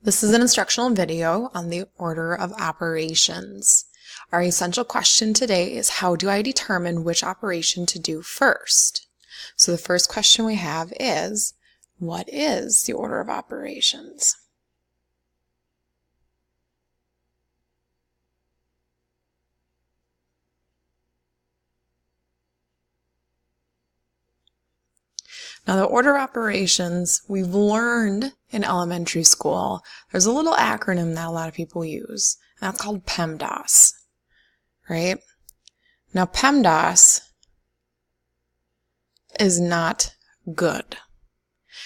This is an instructional video on the order of operations. Our essential question today is, how do I determine which operation to do first? So the first question we have is, what is the order of operations? Now, the order of operations we've learned in elementary school, there's a little acronym that a lot of people use, and that's called PEMDAS, right? Now, PEMDAS is not good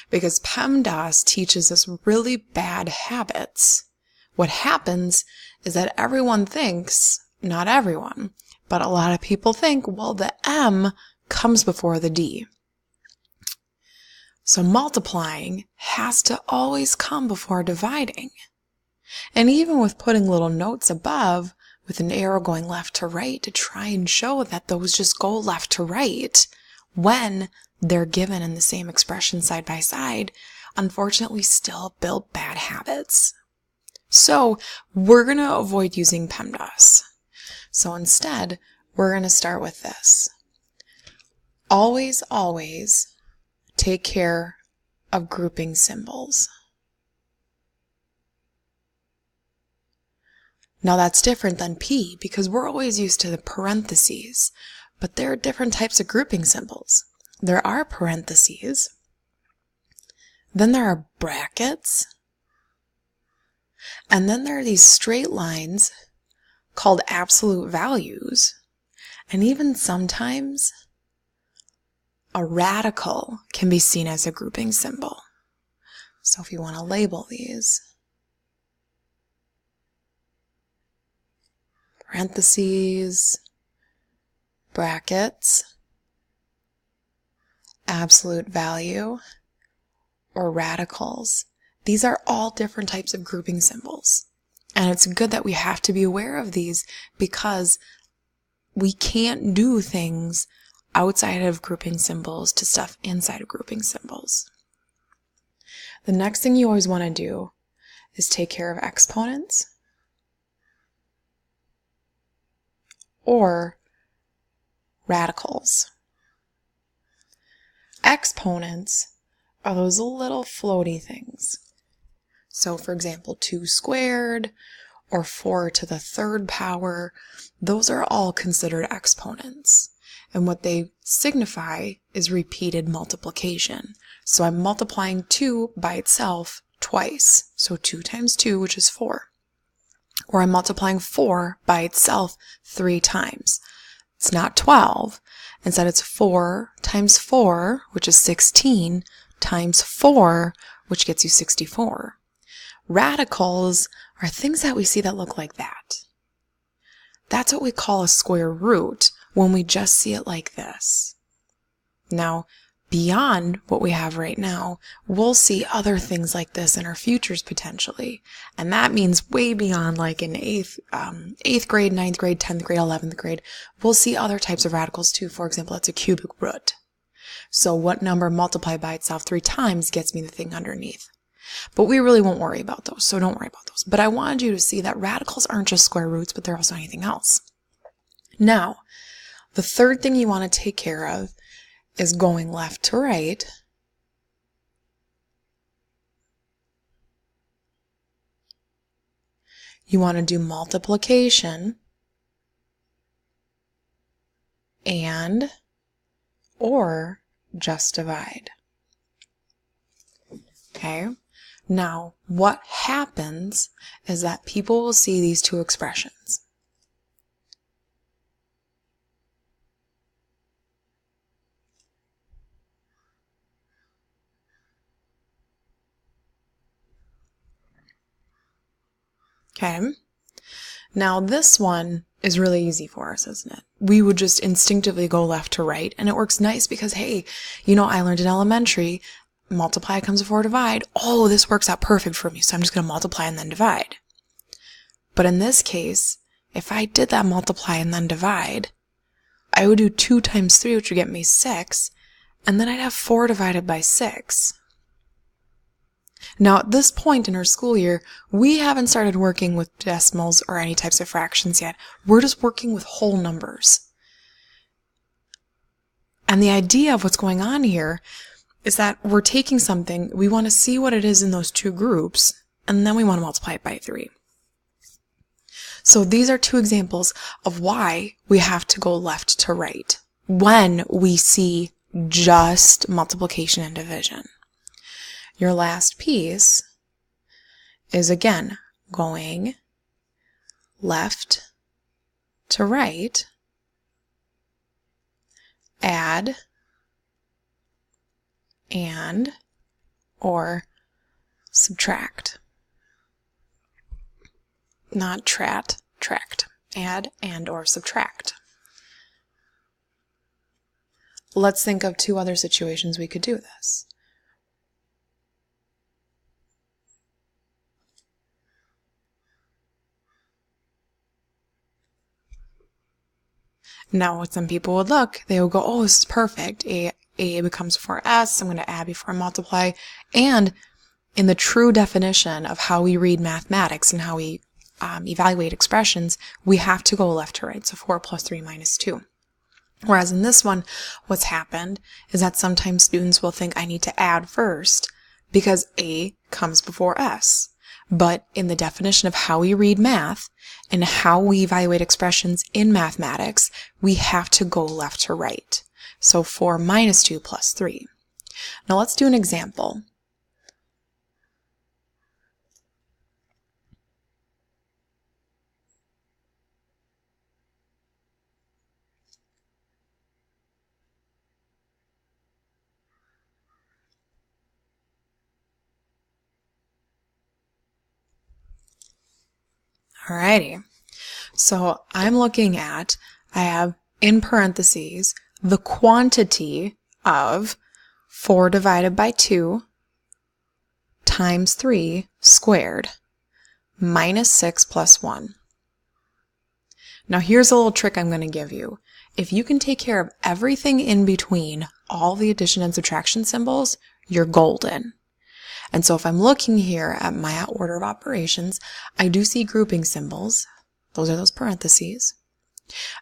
because PEMDAS teaches us really bad habits. What happens is that everyone thinks, not everyone, but a lot of people think, well, the M comes before the D. So multiplying has to always come before dividing. And even with putting little notes above with an arrow going left to right to try and show that those just go left to right when they're given in the same expression side by side, unfortunately still build bad habits. So we're going to avoid using PEMDAS. So instead, we're going to start with this. Always take care of grouping symbols. Now that's different than P because we're always used to the parentheses, but there are different types of grouping symbols. There are parentheses, then there are brackets, and then there are these straight lines called absolute values, and even sometimes a radical can be seen as a grouping symbol. So if you want to label these, parentheses, brackets, absolute value, or radicals, these are all different types of grouping symbols. And it's good that we have to be aware of these because we can't do things outside of grouping symbols to stuff inside of grouping symbols. The next thing you always want to do is take care of exponents or radicals. Exponents are those little floaty things. So for example, 2 squared or 4 to the 3rd power, those are all considered exponents. And what they signify is repeated multiplication. So I'm multiplying 2 by itself twice. So 2 times 2, which is 4. Or I'm multiplying 4 by itself 3 times. It's not 12. Instead, it's 4 times 4, which is 16, times 4, which gets you 64. Radicals are things that we see that look like that. That's what we call a square root when we just see it like this. Now, beyond what we have right now, we'll see other things like this in our futures potentially. And that means way beyond, like in 8th grade, 9th grade, 10th grade, 11th grade, we'll see other types of radicals too. For example, it's a cubic root. So what number multiplied by itself 3 times gets me the thing underneath? But we really won't worry about those, so don't worry about those. But I wanted you to see that radicals aren't just square roots, but they're also anything else. Now, the third thing you want to take care of is going left to right. You want to do multiplication and or just divide. Okay? Now, what happens is that people will see these two expressions. Okay? Now, this one is really easy for us, isn't it? We would just instinctively go left to right, and it works nice because, hey, I learned in elementary, multiply comes before divide. Oh, this works out perfect for me, so I'm just going to multiply and then divide. But in this case, if I did that multiply and then divide, I would do 2 times 3, which would get me 6, and then I'd have 4 divided by 6. Now, at this point in our school year, we haven't started working with decimals or any types of fractions yet. We're just working with whole numbers. And the idea of what's going on here is that we're taking something, we want to see what it is in those two groups, and then we want to multiply it by 3. So these are two examples of why we have to go left to right when we see just multiplication and division. Your last piece is again going left to right, add, and, or subtract. Not tract. Add, and, or subtract. Let's think of two other situations we could do this. Now, what some people would look, they would go, oh, this is perfect. A becomes 4s. I'm going to add before multiply. And in the true definition of how we read mathematics and how we evaluate expressions, we have to go left to right. So 4 plus 3 minus 2. Whereas in this one, what's happened is that sometimes students will think I need to add first because A comes before S. But in the definition of how we read math and how we evaluate expressions in mathematics, we have to go left to right. So 4 minus 2 plus 3. Now let's do an example. Alrighty, so I'm looking at, I have in parentheses, the quantity of 4 divided by 2 times 3 squared minus 6 plus 1. Now here's a little trick I'm going to give you. If you can take care of everything in between all the addition and subtraction symbols, you're golden. And so if I'm looking here at my order of operations, I do see grouping symbols. Those are those parentheses.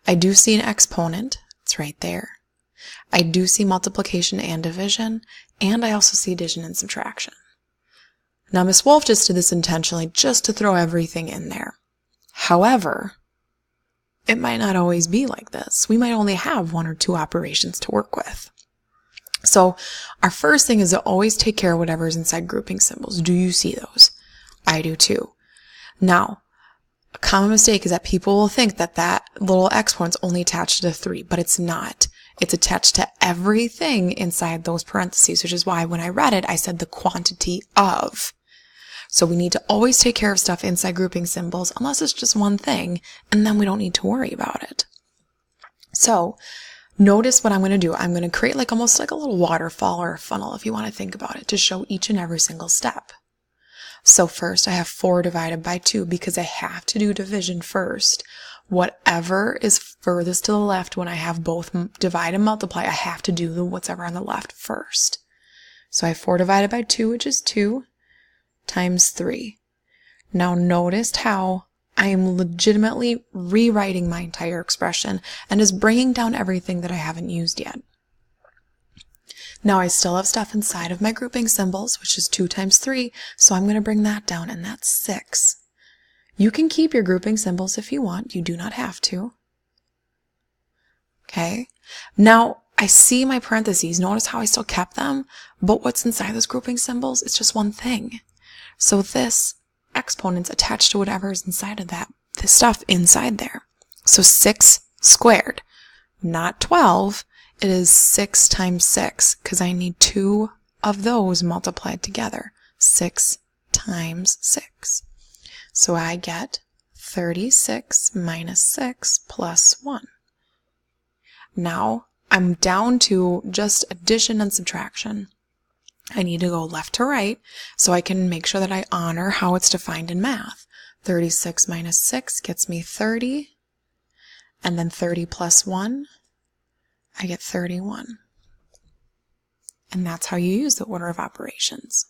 I do see an exponent. It's right there. I do see multiplication and division, and I also see addition and subtraction. Now, Miss Wolf just did this intentionally just to throw everything in there. However, it might not always be like this. We might only have 1 or 2 operations to work with. So our first thing is to always take care of whatever is inside grouping symbols. Do you see those? I do too. Now, a common mistake is that people will think that that little exponent's only attached to 3, but it's not. It's attached to everything inside those parentheses, which is why when I read it, I said the quantity of. So we need to always take care of stuff inside grouping symbols, unless it's just one thing, and then we don't need to worry about it. So notice what I'm going to do. I'm going to create almost like a little waterfall or a funnel, if you want to think about it, to show each and every single step. So first I have 4 divided by 2 because I have to do division first. Whatever is furthest to the left when I have both divide and multiply, I have to do whatever on the left first. So I have 4 divided by 2, which is 2, times 3. Now notice how I am legitimately rewriting my entire expression and is bringing down everything that I haven't used yet. Now I still have stuff inside of my grouping symbols, which is 2 times 3, so I'm going to bring that down, and that's 6. You can keep your grouping symbols if you want. You do not have to. Okay? Now I see my parentheses. Notice how I still kept them, but what's inside those grouping symbols? It's just one thing. So this exponent's attached to whatever is inside of that, the stuff inside there. So 6 squared, not 12. It is 6 times 6 because I need 2 of those multiplied together. 6 times 6. So I get 36 minus 6 plus 1. Now I'm down to just addition and subtraction. I need to go left to right so I can make sure that I honor how it's defined in math. 36 minus 6 gets me 30, and then 30 plus 1, I get 31. And that's how you use the order of operations.